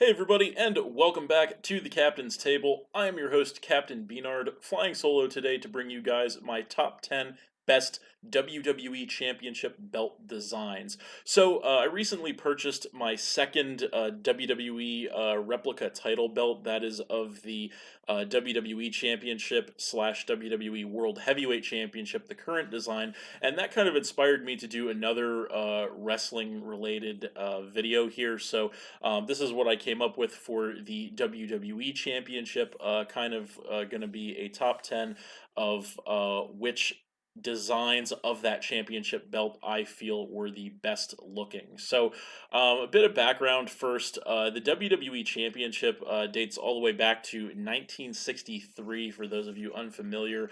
Hey everybody, and welcome back to the Captain's Table. I am your host, Captain B-Nard, flying solo today to bring you guys my top 10 best WWE Championship belt designs. I recently purchased my second WWE replica title belt. That is of the WWE Championship slash WWE World Heavyweight Championship, the current design, and that kind of inspired me to do another wrestling related video here. This is what I came up with for the WWE Championship. Going to be a top 10 of which designs of that championship belt I feel were the best looking. A bit of background first. The WWE Championship dates all the way back to 1963, for those of you unfamiliar,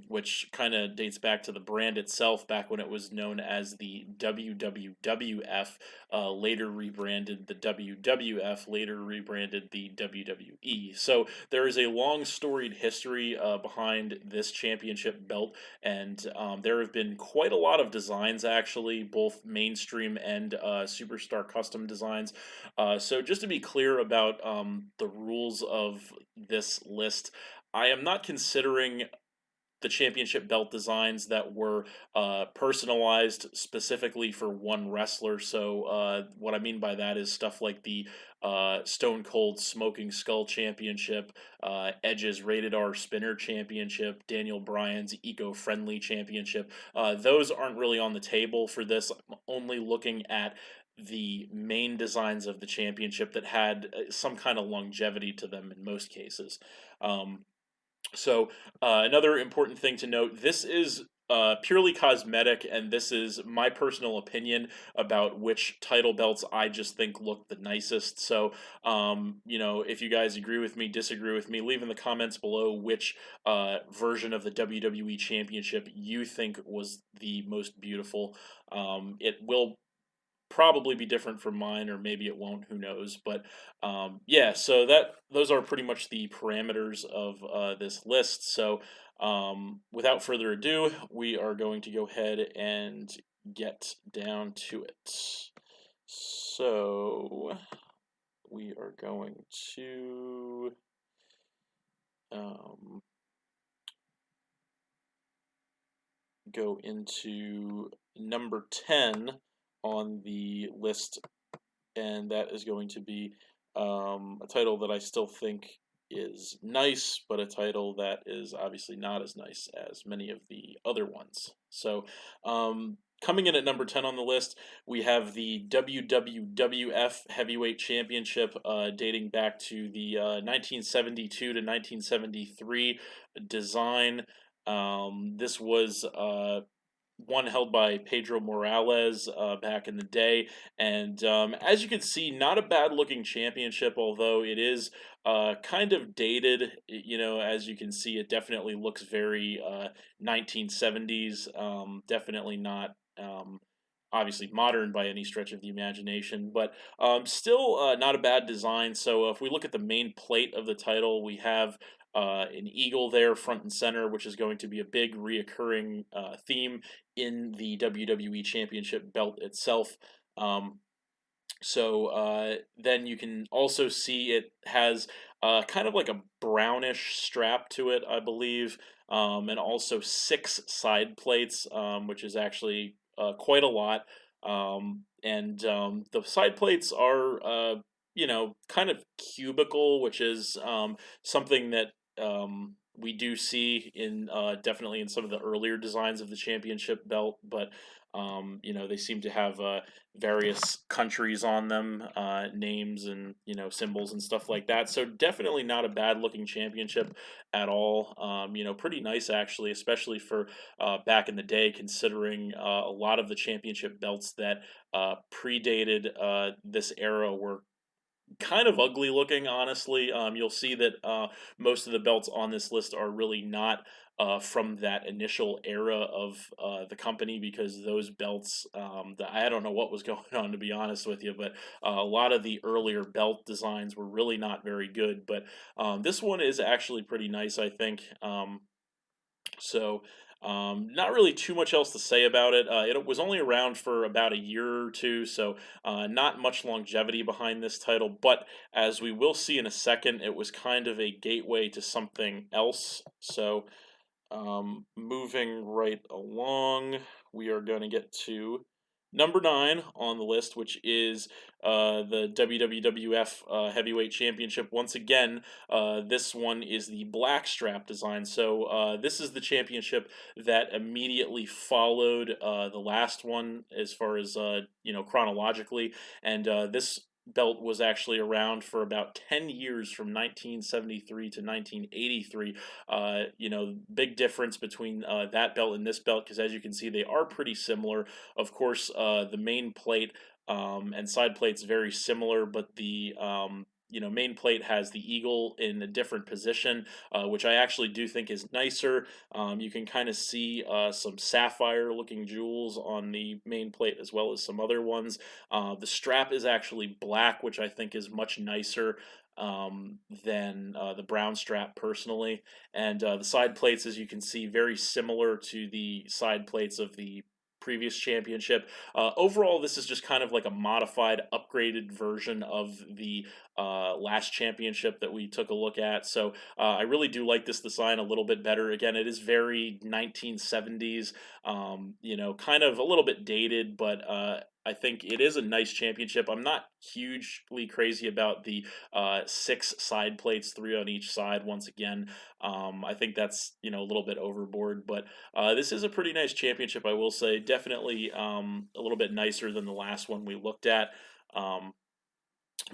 which kind of dates back to the brand itself, back when it was known as the WWF, later rebranded the WWF, later rebranded the WWE. So there is a long storied history behind this championship belt, and there have been quite a lot of designs, actually, both mainstream and superstar custom designs. So just to be clear about the rules of this list, I am not considering the championship belt designs that were personalized specifically for one wrestler. What I mean by that is stuff like the Stone Cold Smoking Skull Championship, Edge's Rated R Spinner Championship, Daniel Bryan's Eco Friendly Championship. Those aren't really on the table for this. I'm only looking at the main designs of the championship that had some kind of longevity to them in most cases. Um, Another important thing to note, this is purely cosmetic, and this is my personal opinion about which title belts I just think look the nicest. If you guys agree with me, disagree with me, leave in the comments below which version of the WWE Championship you think was the most beautiful. It will probably be different from mine, or maybe it won't, who knows. Those are pretty much the parameters of this list. Without further ado, we are going to go ahead and get down to it. So we are going to go into number 10 on the list, and that is going to be a title that I still think is nice, but a title that is obviously not as nice as many of the other ones. Coming in at number 10 on the list, we have the WWF Heavyweight Championship, dating back to the 1972 to 1973 design. This was one held by Pedro Morales back in the day. And as you can see, not a bad looking championship, although it is kind of dated. As you can see, it definitely looks very 1970s. Definitely not. Obviously modern by any stretch of the imagination, but still not a bad design. So if we look at the main plate of the title, we have an eagle there front and center, which is going to be a big reoccurring theme in the WWE Championship belt itself. Then you can also see it has kind of like a brownish strap to it, I believe, and also 6 side plates, which is actually quite a lot. The side plates are, kind of cubical, which is something that we do see in definitely in some of the earlier designs of the championship belt, but they seem to have various countries on them, names and symbols and stuff like that. So definitely not a bad looking championship at all. Pretty nice actually, especially for back in the day, considering a lot of the championship belts that predated this era were kind of ugly looking, honestly. You'll see that most of the belts on this list are really not from that initial era of the company, because those belts, I don't know what was going on, to be honest with you, but a lot of the earlier belt designs were really not very good. But this one is actually pretty nice, I think. So Not really too much else to say about it. It was only around for about a year or two, so not much longevity behind this title. But as we will see in a second, it was kind of a gateway to something else. So moving right along, we are going to get to number 9 on the list, which is the WWF Heavyweight Championship. Once again, this one is the black strap design. So this is the championship that immediately followed the last one, as far as chronologically, and this belt was actually around for about 10 years from 1973 to 1983. Big difference between that belt and this belt, because as you can see, they are pretty similar. Of course, the main plate and side plate's very similar, but the main plate has the eagle in a different position, which I actually do think is nicer. You can kind of see some sapphire-looking jewels on the main plate as well as some other ones. The strap is actually black, which I think is much nicer than the brown strap personally. And the side plates, as you can see, very similar to the side plates of the previous championship. Overall, this is just kind of like a modified, upgraded version of the last championship that we took a look at. So I really do like this design a little bit better. Again, it is very 1970s, kind of a little bit dated, but I think it is a nice championship. I'm not hugely crazy about the 6 side plates, 3 on each side. Once again, I think that's a little bit overboard, but this is a pretty nice championship, I will say. Definitely a little bit nicer than the last one we looked at.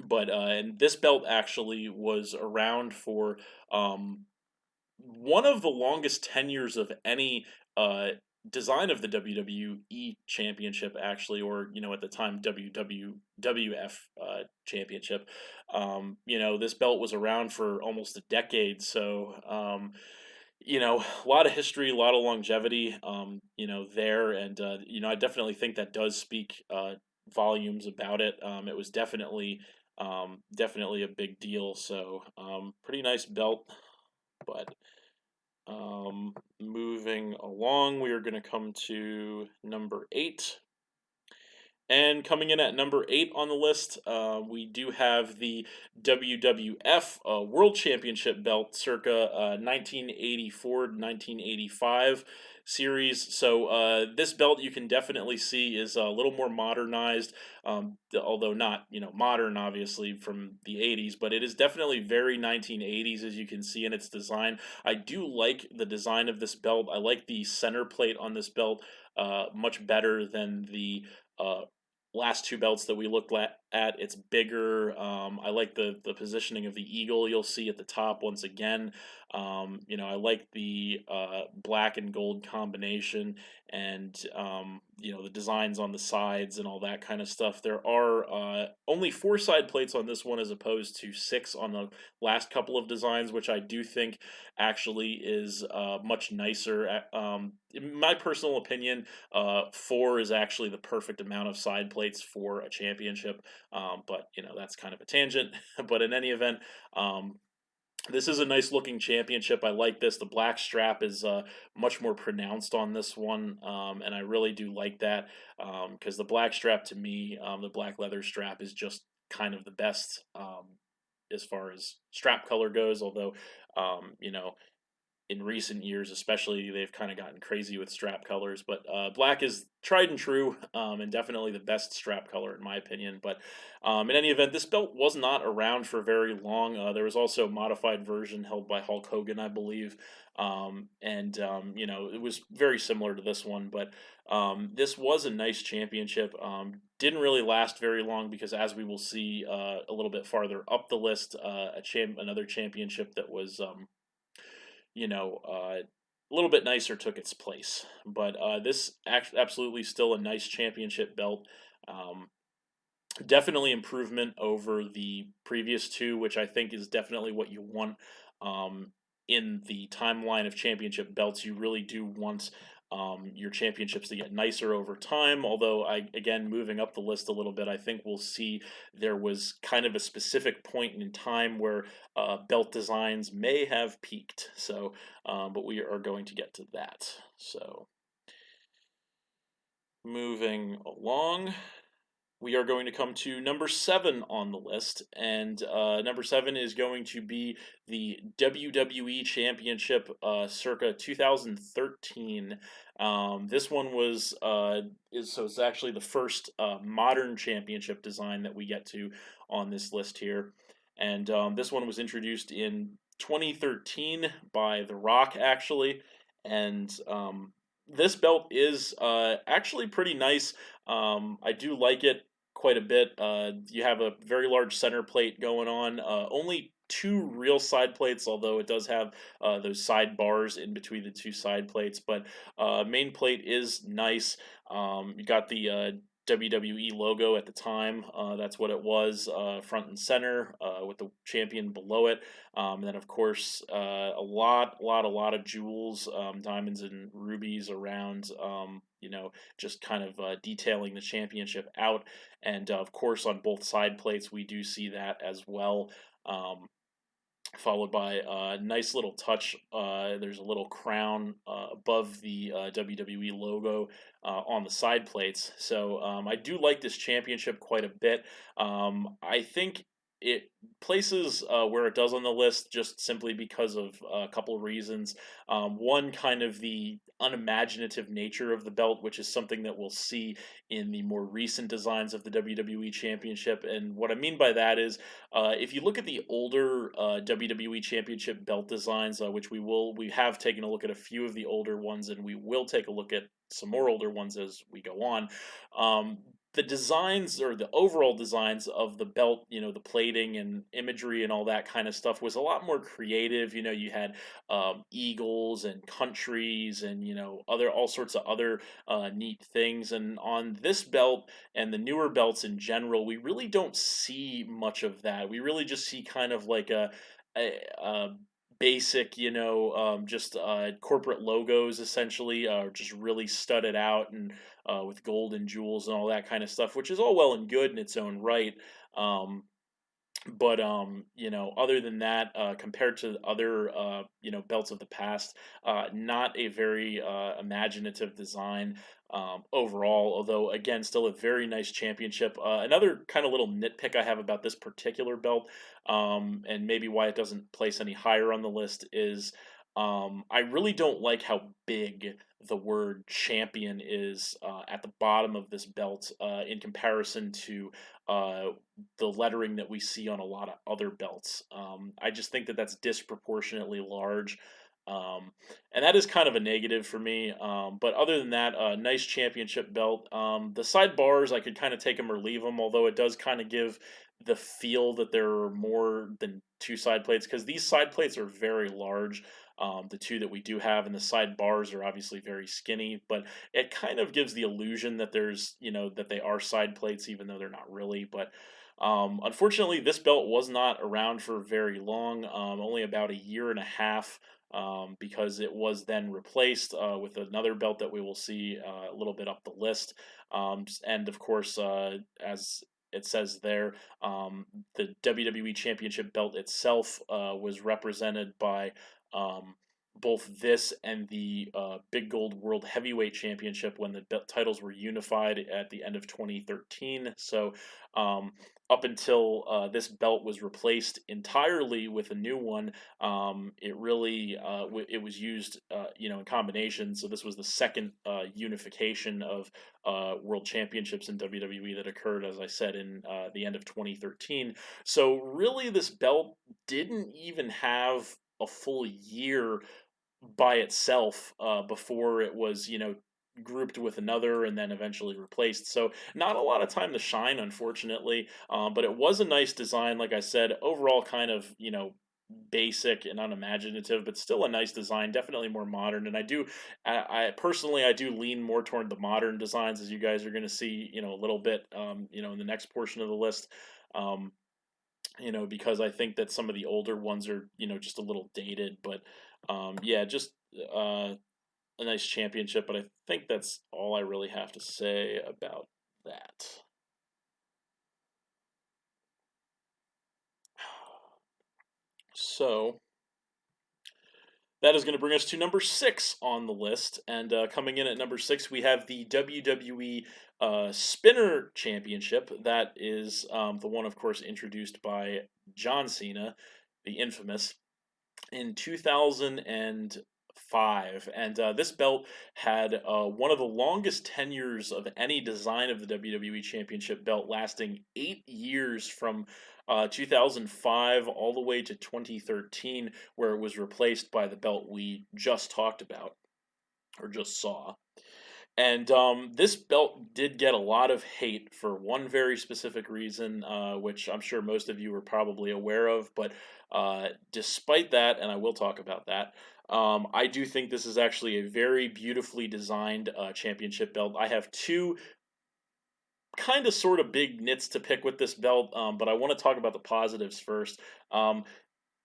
But and this belt actually was around for one of the longest tenures of any design of the WWE Championship, actually, or at the time WWF Championship. This belt was around for almost a decade, so a lot of history, a lot of longevity, there, and I definitely think that does speak volumes about it. It was definitely a big deal. So pretty nice belt, but moving along, we are going to come to number 8. And coming in at number 8 on the list, we do have the WWF World Championship belt circa 1984 to 1985 series. So this belt, you can definitely see, is a little more modernized, although not modern obviously from the 80s, but it is definitely very 1980s, as you can see in its design. I do like the design of this belt. I like the center plate on this belt much better than the uh, last 2 belts that we looked at. It's bigger. I like the positioning of the eagle you'll see at the top once again. I like the black and gold combination, and the designs on the sides and all that kind of stuff. There are only 4 side plates on this one as opposed to 6 on the last couple of designs, which I do think actually is much nicer. In my personal opinion, 4 is actually the perfect amount of side plates for a championship. But that's kind of a tangent. But in any event, this is a nice looking championship. I like this. The black strap is much more pronounced on this one, and I really do like that, because the black strap, to me, the black leather strap, is just kind of the best as far as strap color goes. Although, in recent years, especially, they've kind of gotten crazy with strap colors. But black is tried and true, and definitely the best strap color in my opinion. But in any event, this belt was not around for very long. There was also a modified version held by Hulk Hogan, I believe, and it was very similar to this one. But this was a nice championship. Didn't really last very long because, as we will see a little bit farther up the list, another championship that was a little bit nicer took its place. But this absolutely still a nice championship belt. Um, Definitely improvement over the previous 2, which I think is definitely what you want in the timeline of championship belts. You really do want your championships to get nicer over time. Although again, moving up the list a little bit, I think we'll see there was kind of a specific point in time where belt designs may have peaked. So, but we are going to get to that. So, moving along. We are going to come to number 7 on the list, and number 7 is going to be the WWE Championship circa 2013. This one was it's actually the first modern championship design that we get to on this list here, and this one was introduced in 2013 by The Rock actually, and this belt is actually pretty nice. I do like it quite a bit. You have a very large center plate going on. Only two real side plates, although it does have those side bars in between the two side plates. But main plate is nice. You got the WWE logo at the time. That's what it was, front and center, with the champion below it. And then, of course, a lot of jewels, diamonds and rubies around. Just kind of detailing the championship out. And of course, on both side plates, we do see that as well. Followed by a nice little touch. There's a little crown above the WWE logo on the side plates. So I do like this championship quite a bit. I think it places where it does on the list just simply because of a couple of reasons. One, kind of the unimaginative nature of the belt, which is something that we'll see in the more recent designs of the WWE Championship. And what I mean by that is, if you look at the older WWE Championship belt designs, which we have taken a look at a few of the older ones, and we will take a look at some more older ones as we go on. The designs, or the overall designs of the belt, the plating and imagery and all that kind of stuff was a lot more creative. You had eagles and countries and all sorts of other neat things. And on this belt and the newer belts in general, we really don't see much of that. We really just see kind of like a basic, just corporate logos essentially, just really studded out and with gold and jewels and all that kind of stuff, which is all well and good in its own right. Um, but other than that, compared to other belts of the past, not a very imaginative design overall. Although again, still a very nice championship. Another kind of little nitpick I have about this particular belt, and maybe why it doesn't place any higher on the list, is I really don't like how big the word champion is at the bottom of this belt in comparison to the lettering that we see on a lot of other belts. I just think that that's disproportionately large. Um, and that is kind of a negative for me. But other than that, nice championship belt. The side bars, I could kind of take them or leave them, although it does kind of give the feel that there are more than two side plates, because these side plates are very large. The two that we do have, and the side bars are obviously very skinny, but it kind of gives the illusion that that they are side plates, even though they're not really. But unfortunately, this belt was not around for very long, only about a year and a half, because it was then replaced with another belt that we will see a little bit up the list. And of course, as it says there, the WWE Championship belt itself was represented by um, both this and the Big Gold World Heavyweight Championship when the titles were unified at the end of 2013. So um, up until this belt was replaced entirely with a new one, it really it was used in combination. So this was the second unification of world championships in WWE that occurred, as I said, in the end of 2013. So really, this belt didn't even have a full year by itself before it was grouped with another and then eventually replaced. So not a lot of time to shine, unfortunately. But it was a nice design, like I said. Overall, kind of basic and unimaginative, but still a nice design. Definitely more modern. And I personally, I do lean more toward the modern designs, as you guys are going to see, a little bit, in the next portion of the list. Um, because I think that some of the older ones are, just a little dated. But yeah, just uh, a nice championship, but I think that's all I really have to say about that. So that is going to bring us to number 6 on the list. And coming in at number 6, we have the WWE Spinner Championship. That is the one, of course, introduced by John Cena, the infamous, in 2005. And this belt had one of the longest tenures of any design of the WWE Championship belt, lasting 8 years from 2005 all the way to 2013, where it was replaced by the belt we just talked about or just saw. And this belt did get a lot of hate for one very specific reason, which I'm sure most of you are probably aware of. But despite that, and I will talk about that, I do think this is actually a very beautifully designed championship belt. I have two kind of sort of big nits to pick with this belt, but I want to talk about the positives first.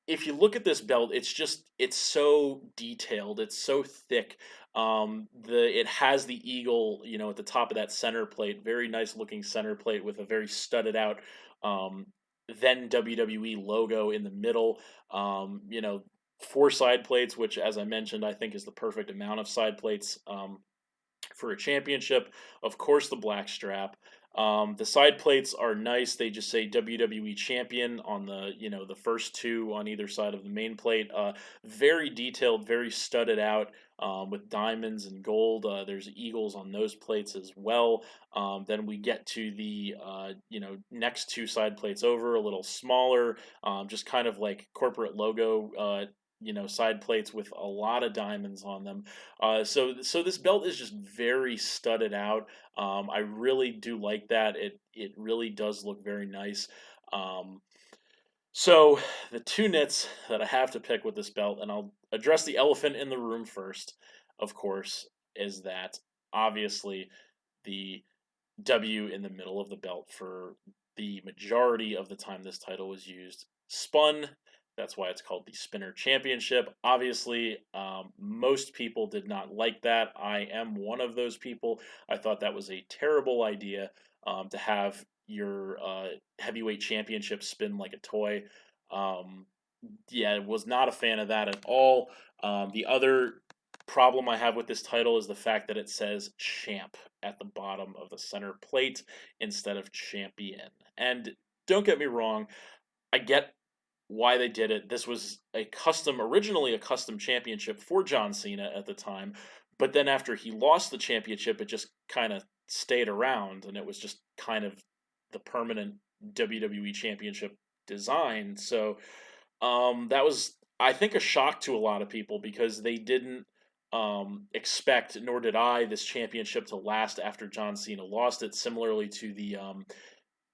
If you look at this belt, it's so detailed, it's so thick. It has the eagle, at the top of that center plate, very nice looking center plate with a very studded out um, then WWE logo in the middle. Four side plates, which, as I mentioned, I think is the perfect amount of side plates for a championship. Of course, the black strap. The side plates are nice. They just say WWE Champion on the first two on either side of the main plate. Very detailed, very studded out with diamonds and gold. There's eagles on those plates as well. Then we get to the next two side plates over, a little smaller, just kind of like corporate logo. Side plates with a lot of diamonds on them. So this belt is just very studded out. I really do like that. It really does look very nice. Um, so the two nits that I have to pick with this belt, and I'll address the elephant in the room first, of course, is that obviously the W in the middle of the belt for the majority of the time this title was used spun. That's why it's called the Spinner Championship. Obviously, most people did not like that. I am one of those people. I thought that was a terrible idea to have your heavyweight championship spin like a toy. Um, yeah, was not a fan of that at all. The other problem I have with this title is the fact that it says champ at the bottom of the center plate instead of champion. And don't get me wrong, I get why they did it. This was originally a custom championship for John Cena at the time, but then after he lost the championship, it just kind of stayed around, and it was just kind of the permanent WWE Championship design. So that was, I think, a shock to a lot of people because they didn't expect, nor did I, this championship to last after John Cena lost it. Similarly to the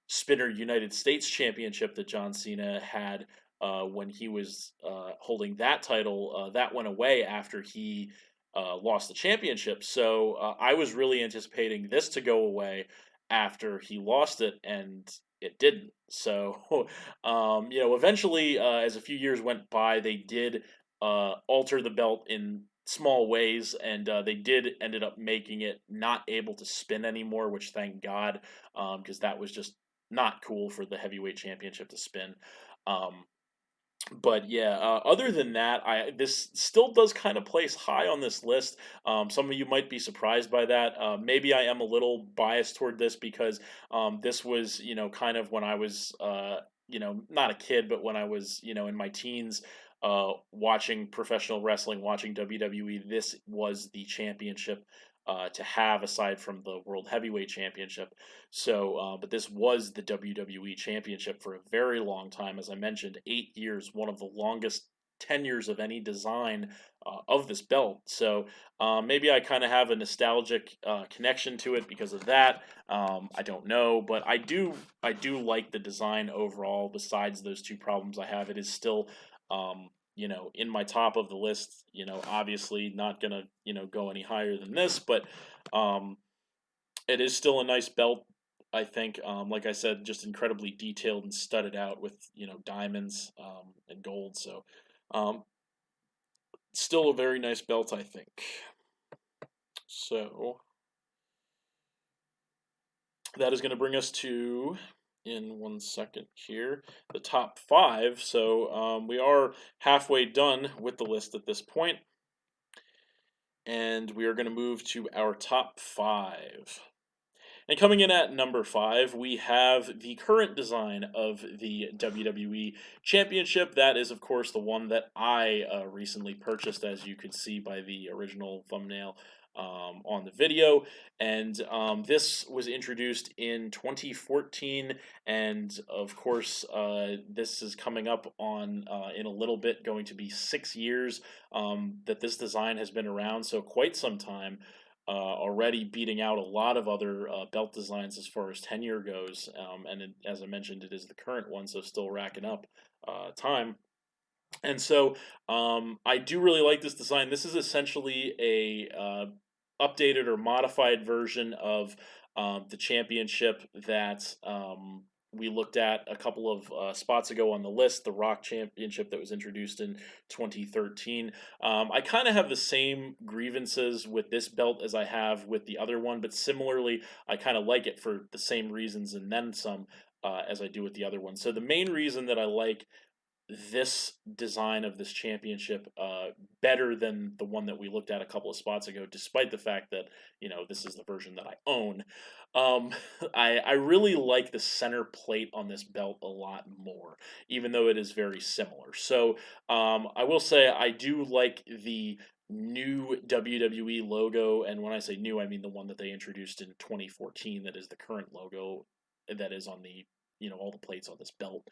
Spinner United States Championship that John Cena had when he was holding that title. That went away after he lost the championship. So I was really anticipating this to go away after he lost it, and it didn't. So, eventually, as a few years went by, they did alter the belt in small ways, and they did ended up making it not able to spin anymore, which thank God, because that was just not cool for the heavyweight championship to spin. Um, but yeah, other than that, this still does kind of place high on this list. Some of you might be surprised by that. Maybe I am a little biased toward this because this was, kind of when I was, not a kid, but when I was, in my teens, watching professional wrestling, watching WWE. This was the championship to have aside from the World Heavyweight Championship. So, but this was the WWE Championship for a very long time. As I mentioned, 8 years, one of the longest tenures of any design of this belt. So maybe I kind of have a nostalgic connection to it because of that. I don't know, but I do like the design overall. Besides those two problems I have, it is still in my top of the list. Obviously not gonna go any higher than this, but um, it is still a nice belt. I think, like I said, just incredibly detailed and studded out with diamonds and gold. So, um, still a very nice belt, I think. So that is going to bring us to, in 1 second here, the top 5. So we are halfway done with the list at this point, and we are going to move to our top 5. And coming in at number 5, we have the current design of the WWE Championship. That is, of course, the one that I recently purchased, as you could see by the original thumbnail on the video. And this was introduced in 2014, and of course, this is coming up on in a little bit, going to be 6 years that this design has been around, so quite some time. Already beating out a lot of other belt designs as far as tenure goes. And as I mentioned, it is the current one, so still racking up time. And so I do really like this design. This is essentially a updated or modified version of the championship that we looked at a couple of spots ago on the list, the Rock Championship that was introduced in 2013. I kind of have the same grievances with this belt as I have with the other one, but similarly, I kind of like it for the same reasons and then some as I do with the other one. So the main reason that I like this design of this championship better than the one that we looked at a couple of spots ago, despite the fact that, this is the version that I own. Um, I really like the center plate on this belt a lot more, even though it is very similar. So I will say I do like the new WWE logo, and when I say new, I mean the one that they introduced in 2014. That is the current logo that is on the all the plates on this belt.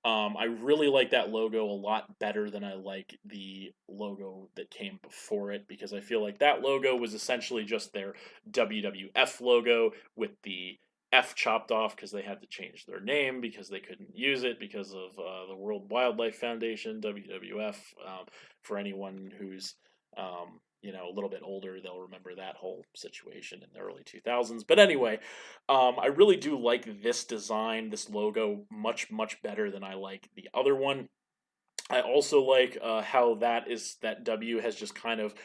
I really like that logo a lot better than I like the logo that came before it, because I feel like that logo was essentially just their WWF logo with the F chopped off because they had to change their name because they couldn't use it because of the World Wildlife Foundation, WWF. For anyone who's a little bit older, they'll remember that whole situation in the early 2000s. But anyway, I really do like this design, this logo, much, much better than I like the other one. I also like how that W has just kind of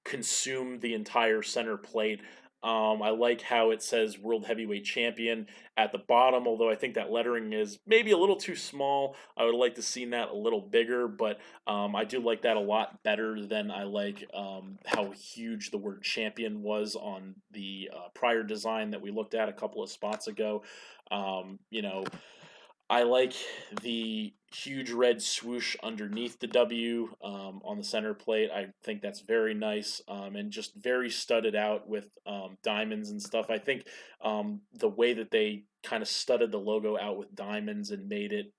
consumed the entire center plate. I like how it says World Heavyweight Champion at the bottom, although I think that lettering is maybe a little too small. I would like to see that a little bigger, but I do like that a lot better than I like how huge the word champion was on the prior design that we looked at a couple of spots ago. Um, you know, I like the huge red swoosh underneath the W on the center plate. I think that's very nice and just very studded out with diamonds and stuff. I think the way that they kind of studded the logo out with diamonds and made it,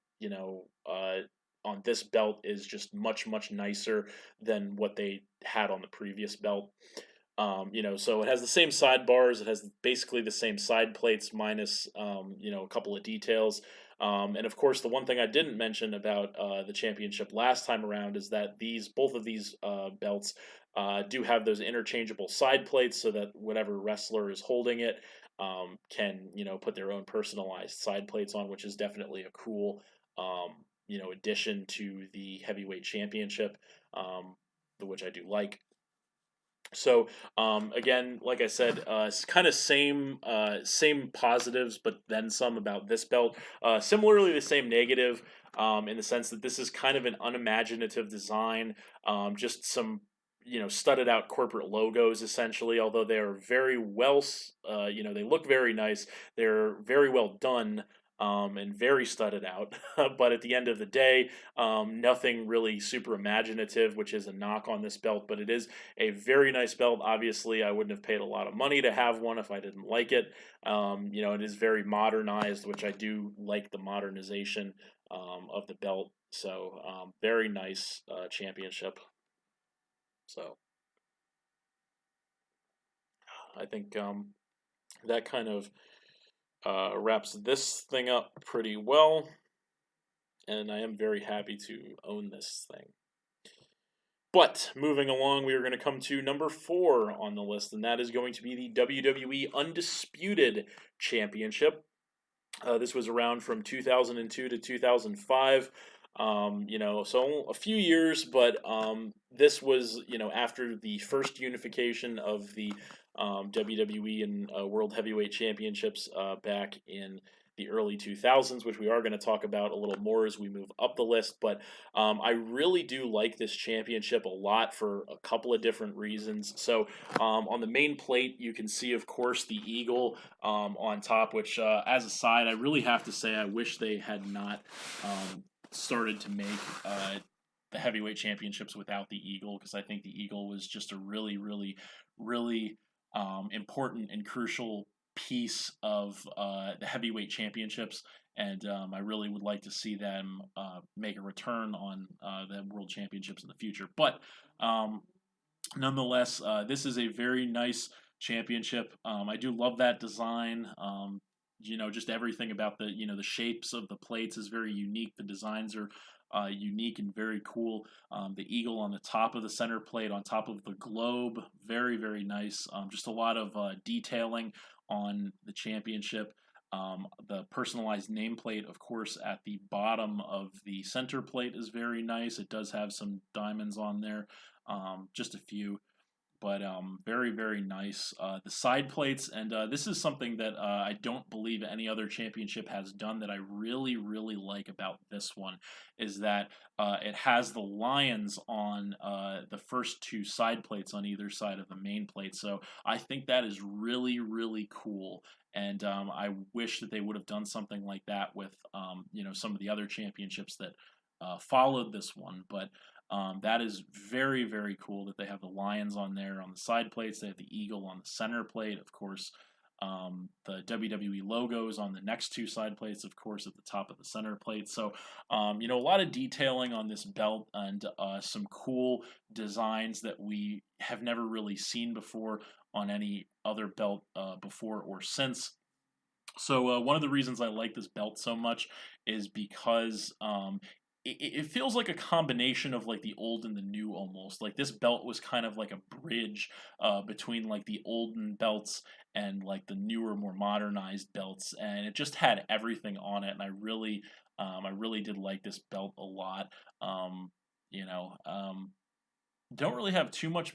on this belt is just much, much nicer than what they had on the previous belt. So it has the same sidebars. It has basically the same side plates minus, a couple of details. And of course, the one thing I didn't mention about the championship last time around is that both of these belts do have those interchangeable side plates, so that whatever wrestler is holding it can, put their own personalized side plates on, which is definitely a cool, addition to the heavyweight championship, which I do like. So again, like I said, it's kind of same positives, but then some about this belt. Similarly, the same negative in the sense that this is kind of an unimaginative design. Just some studded out corporate logos essentially. Although they are very well, they look very nice. They're very well done. And very studded out, but at the end of the day, nothing really super imaginative, which is a knock on this belt. But it is a very nice belt. Obviously, I wouldn't have paid a lot of money to have one if I didn't like it. It is very modernized, which I do like the modernization of the belt. So very nice championship. So I think that kind of wraps this thing up pretty well. And I am very happy to own this thing. But moving along, we are going to come to number 4 on the list, and that is going to be the WWE Undisputed Championship. This was around from 2002 to 2005. So a few years, but this was, after the first unification of the WWE and World Heavyweight Championships back in the early 2000s, which we are going to talk about a little more as we move up the list. But I really do like this championship a lot for a couple of different reasons. So on the main plate, you can see, of course, the eagle on top, which, as a side, I really have to say I wish they had not started to make the heavyweight championships without the eagle, because I think the eagle was just a really, really, really important and crucial piece of the heavyweight championships, and I really would like to see them make a return on the world championships in the future. But nonetheless, this is a very nice championship. I do love that design. Just everything about the shapes of the plates is very unique. The designs are unique and very cool. The eagle on the top of the center plate, on top of the globe, very, very nice. Just a lot of detailing on the championship. The personalized nameplate, of course, at the bottom of the center plate is very nice. It does have some diamonds on there, just a few, but very, very nice. The side plates, and this is something that I don't believe any other championship has done that I really, really like about this one, is that it has the lions on the first two side plates on either side of the main plate. So I think that is really, really cool. And I wish that they would have done something like that with, some of the other championships that followed this one. But that is very, very cool that they have the lions on there on the side plates. They have the eagle on the center plate, of course. The WWE logos on the next two side plates, of course, at the top of the center plate. So, a lot of detailing on this belt, and some cool designs that we have never really seen before on any other belt before or since. So one of the reasons I like this belt so much is because it feels like a combination of like the old and the new almost. Like this belt was kind of like a bridge between like the olden belts and like the newer, more modernized belts, and it just had everything on it. And I really did like this belt a lot. Um, you know, don't really have too much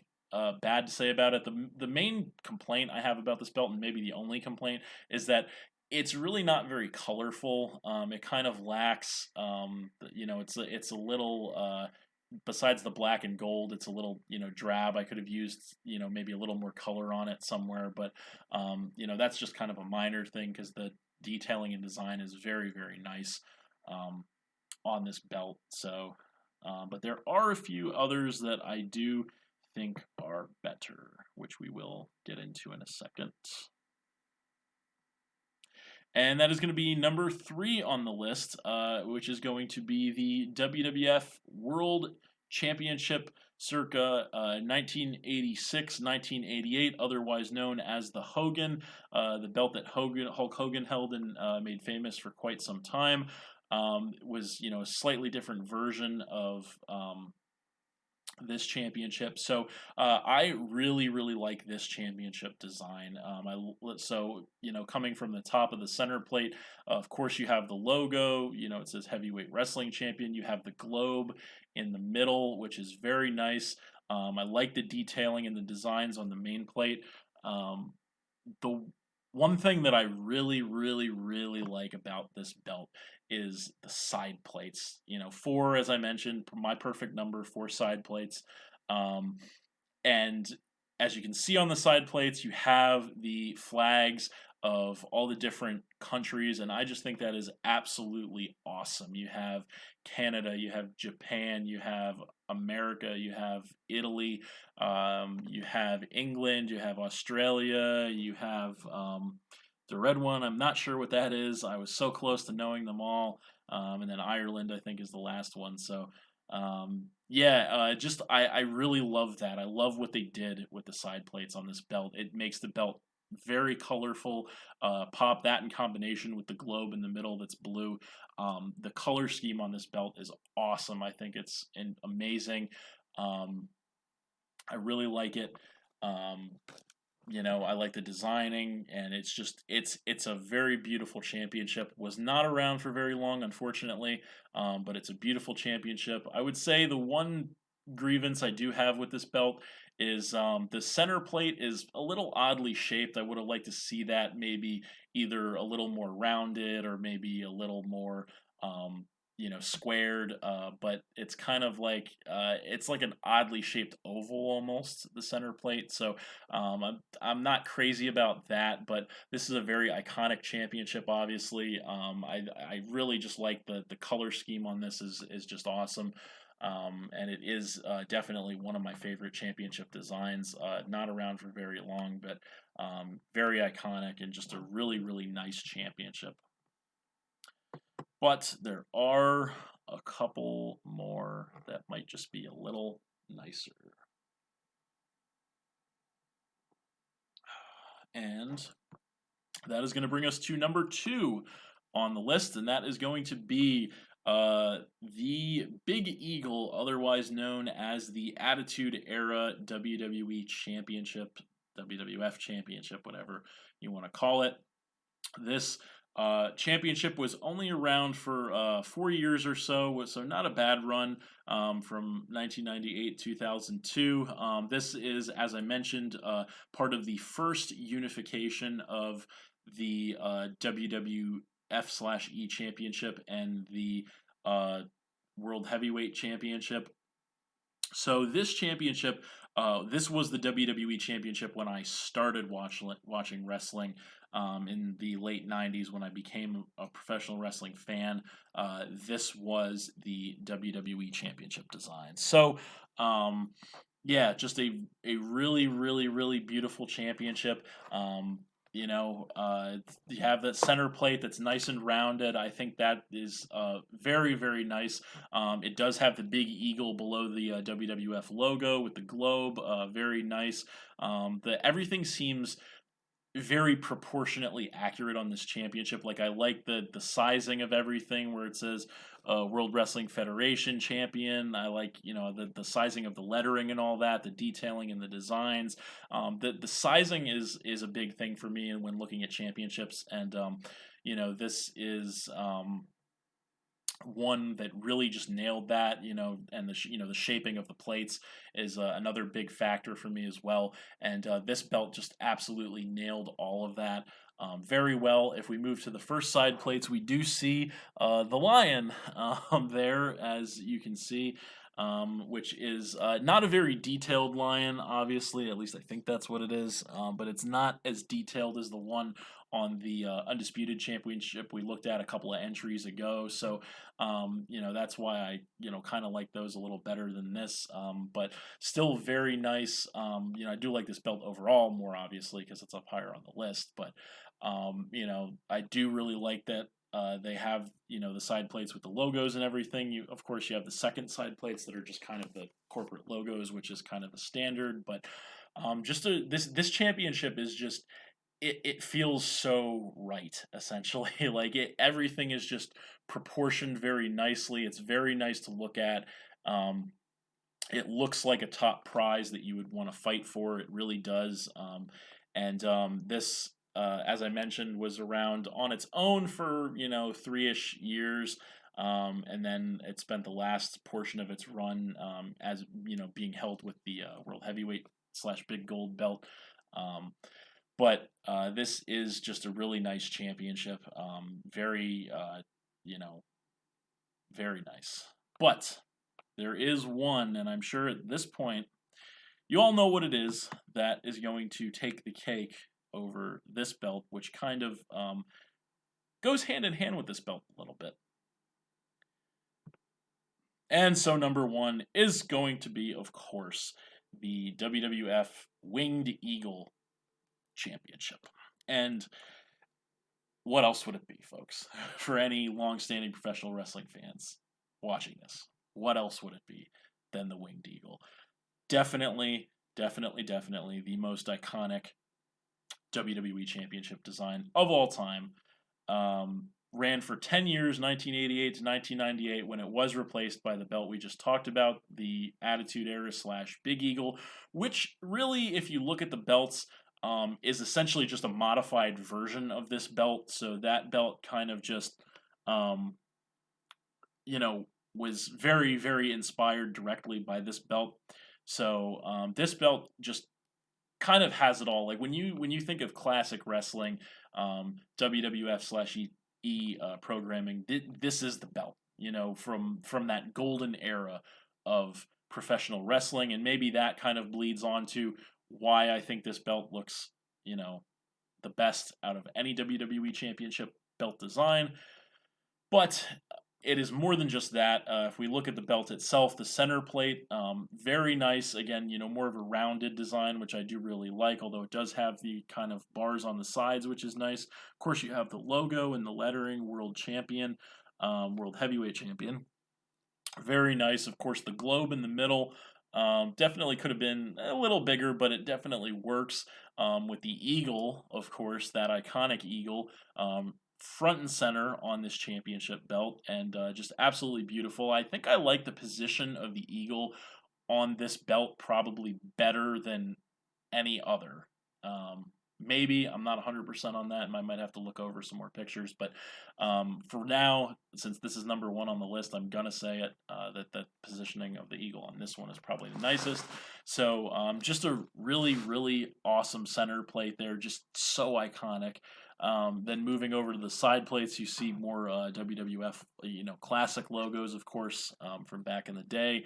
bad to say about it. The main complaint I have about this belt, and maybe the only complaint, is that it's really not very colorful. It kind of lacks, it's a little. Besides the black and gold, it's a little, drab. I could have used, maybe a little more color on it somewhere, but that's just kind of a minor thing because the detailing and design is very, very nice on this belt. So, but there are a few others that I do think are better, which we will get into in a second. And that is going to be number 3 on the list, which is going to be the WWF World Championship circa 1986-1988, otherwise known as the Hogan, the belt that Hulk Hogan held and made famous for quite some time. Was a slightly different version of this championship. So I really, really like this championship design. Coming from the top of the center plate, of course you have the logo. It says Heavyweight Wrestling Champion. You have the globe in the middle, which is very nice. I like the detailing and the designs on the main plate. The one thing that I really, really, really like about this belt is the side plates. 4, as I mentioned, my perfect number, 4 side plates. And as you can see on the side plates, you have the flags of all the different countries, and I just think that is absolutely awesome. You have Canada, you have Japan, you have America, you have Italy, you have England, you have Australia, you have the red one. I'm not sure what that is. I was so close to knowing them all. And then Ireland, I think, is the last one. So, I really love that. I love what they did with the side plates on this belt. It makes the belt very colorful. Pop that in combination with the globe in the middle that's blue. The color scheme on this belt is awesome. I think it's amazing. I really like it. I like the designing, and it's a very beautiful championship. Was not around for very long, unfortunately, but it's a beautiful championship. I would say the one grievance I do have with this belt is the center plate is a little oddly shaped. I would have liked to see that maybe either a little more rounded or maybe a little more squared. But it's kind of like it's like an oddly shaped oval almost, the center plate. So I'm not crazy about that, but this is a very iconic championship. Obviously, I really just like the color scheme on this is just awesome. And it is definitely one of my favorite championship designs. Not around for very long, but very iconic and just a really, really nice championship. But there are a couple more that might just be a little nicer. And that is going to bring us to number 2 on the list, and that is going to be the Big Eagle, otherwise known as the Attitude Era WWE Championship, WWF Championship, whatever you want to call it. This championship was only around for 4 years or so not a bad run from 1998 2002. This is, as I mentioned, part of the first unification of the WWF/E Championship and the World Heavyweight Championship. So this championship, this was the WWE Championship when I started watching wrestling in the late 90s when I became a professional wrestling fan. This was the WWE Championship design. So, yeah, just a really, really, really beautiful championship. You have the center plate that's nice and rounded. I think that is very, very nice. It does have the big eagle below the WWF logo with the globe. Very nice. Everything seems very proportionately accurate on this championship. Like I like the sizing of everything where it says World Wrestling Federation champion. I like the sizing of the lettering and all that, the detailing and the designs. The sizing is a big thing for me when looking at championships, and this is one that really just nailed that, and the shaping of the plates is another big factor for me as well. And this belt just absolutely nailed all of that very well. If we move to the first side plates, we do see the lion there, as you can see. Which is not a very detailed lion, obviously. At least I think that's what it is. But it's not as detailed as the one on the Undisputed Championship we looked at a couple of entries ago. So, that's why I, kind of like those a little better than this. But still very nice. I do like this belt overall more, obviously, because it's up higher on the list. But, I do really like that they have, the side plates with the logos and everything. Of course, you have the second side plates that are just kind of the corporate logos, which is kind of the standard. But this championship is just it feels so right, essentially. Like everything is just proportioned very nicely. It's very nice to look at. It looks like a top prize that you would want to fight for. It really does. This, as I mentioned, was around on its own for 3-ish years, and then it spent the last portion of its run as being held with the World Heavyweight/Big Gold belt. But this is just a really nice championship. Very, very nice. But there is one, and I'm sure at this point, you all know what it is that is going to take the cake over this belt, which kind of goes hand in hand with this belt a little bit. And so number 1 is going to be, of course, the WWF Winged Eagle Championship. And what else would it be, folks? For any long-standing professional wrestling fans watching this, what else would it be than the Winged Eagle? Definitely the most iconic WWE Championship design of all time. Ran for 10 years, 1988 to 1998, when it was replaced by the belt we just talked about, the Attitude Era/Big Eagle, which really, if you look at the belts, is essentially just a modified version of this belt. So that belt kind of just, was very, very inspired directly by this belt. So this belt just kind of has it all. Like when you think of classic wrestling, WWF slash programming, this is the belt. From that golden era of professional wrestling, and maybe that kind of bleeds on to why I think this belt looks, the best out of any WWE Championship belt design. But it is more than just that. If we look at the belt itself, the center plate, very nice. Again, more of a rounded design, which I do really like, although it does have the kind of bars on the sides, which is nice. Of course, you have the logo and the lettering, World Champion, World Heavyweight Champion. Very nice. Of course, the globe in the middle. Definitely could have been a little bigger, but it definitely works. With the eagle, of course, that iconic eagle, front and center on this championship belt, and just absolutely beautiful. I think I like the position of the eagle on this belt probably better than any other. Maybe I'm not 100% on that, and I might have to look over some more pictures. But for now, since this is number one on the list, I'm gonna say it that the positioning of the eagle on this one is probably the nicest. So just a really, really awesome center plate there, just so iconic. Then moving over to the side plates, you see more WWF, classic logos, of course, from back in the day.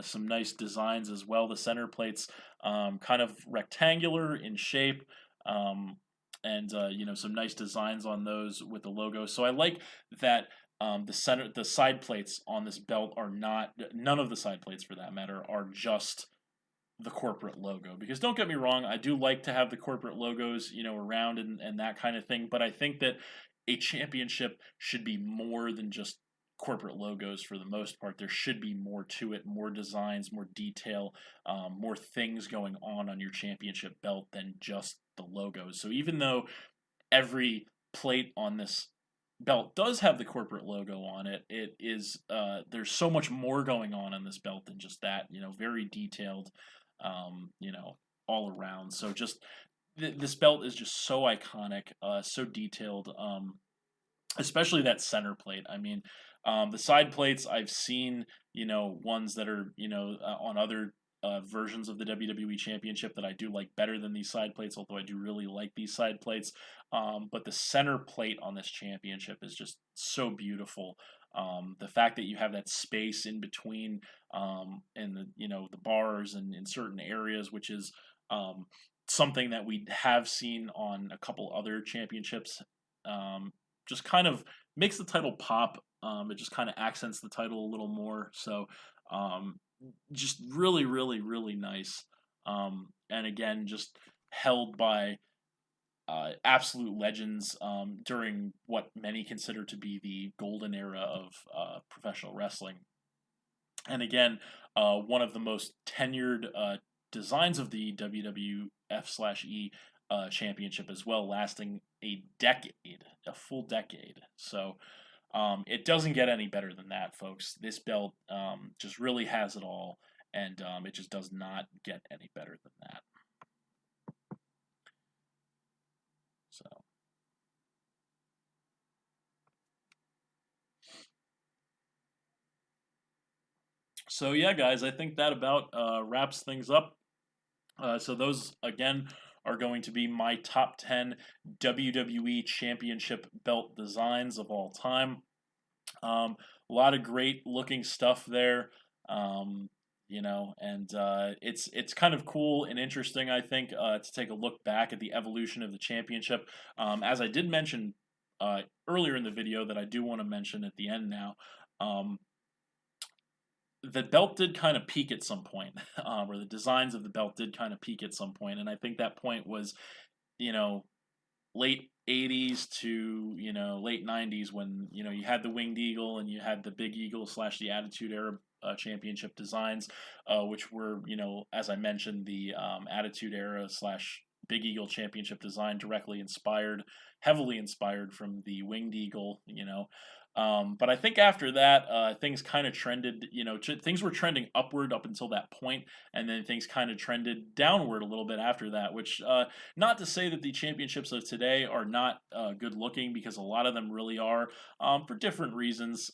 Some nice designs as well. The center plates, kind of rectangular in shape, and some nice designs on those with the logo. So I like that. The side plates on this belt are not, none of the side plates for that matter, are just the corporate logo. Because don't get me wrong, I do like to have the corporate logos, around and that kind of thing. But I think that a championship should be more than just corporate logos for the most part. There should be more to it, more designs, more detail, more things going on your championship belt than just the logos. So even though every plate on this belt does have the corporate logo on it, it is there's so much more going on in this belt than just that. Very detailed, all around. So just this belt is just so iconic, so detailed. Especially that center plate. I mean, the side plates I've seen, ones that are, on other versions of the WWE Championship that I do like better than these side plates, although I do really like these side plates. But the center plate on this championship is just so beautiful. The fact that you have that space in between, and the bars and in certain areas, which is something that we have seen on a couple other championships. Just kind of makes the title pop. It just kind of accents the title a little more. So just really, really, really nice. And again, just held by absolute legends during what many consider to be the golden era of professional wrestling. And again, one of the most tenured designs of the WWF/E championship as well, lasting a decade, a full decade. So it doesn't get any better than that, folks. This belt just really has it all, and it just does not get any better than that. So yeah, guys, I think that about wraps things up. So those again are going to be my top 10 WWE Championship belt designs of all time. A lot of great looking stuff there. And it's kind of cool and interesting, I think, to take a look back at the evolution of the championship. As I did mention earlier in the video, that I do want to mention at the end now. The belt did kind of peak at some point, or the designs of the belt did kind of peak at some point, and I think that point was, late 80s to late 90s, when you had the winged eagle and you had the big eagle / the Attitude Era championship designs, which were as I mentioned, the Attitude Era / Big Eagle championship design directly heavily inspired from the winged eagle. But I think after that, things kind of trended, things were trending upward up until that point, and then things kind of trended downward a little bit after that, which, not to say that the championships of today are not good looking, because a lot of them really are, for different reasons.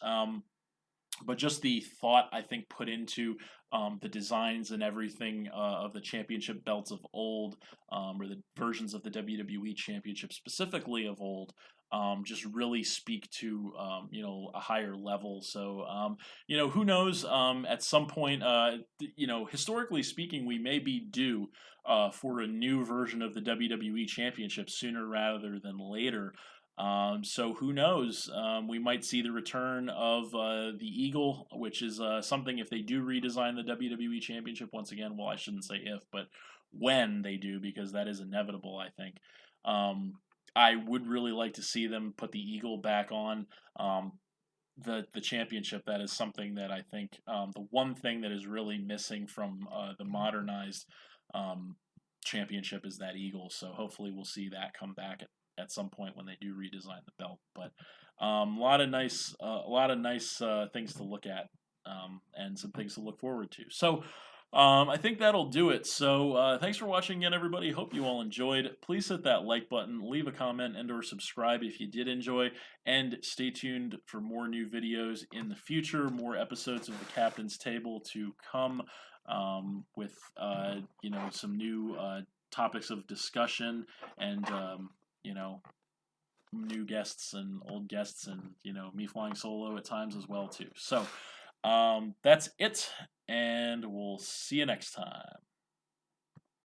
but just the thought I think put into the designs and everything of the championship belts of old, or the versions of the WWE Championship specifically of old, just really speak to a higher level. So who knows? At some point, historically speaking, we may be due for a new version of the WWE Championship sooner rather than later. So who knows? We might see the return of the Eagle, which is something if they do redesign the WWE Championship once again. Well, I shouldn't say if, but when they do, because that is inevitable. I think. I would really like to see them put the Eagle back on the championship. That is something that I think the one thing that is really missing from the modernized championship is that Eagle. So hopefully we'll see that come back at some point when they do redesign the belt. But a lot of nice things to look at, and some things to look forward to. So I think that'll do it. So thanks for watching again, everybody. Hope you all enjoyed. Please hit that like button, leave a comment, and/or subscribe if you did enjoy, and stay tuned for more new videos in the future. More episodes of the Captain's Table to come, with some new topics of discussion, and new guests and old guests, and me flying solo at times as well too. So that's it, and we'll see you next time.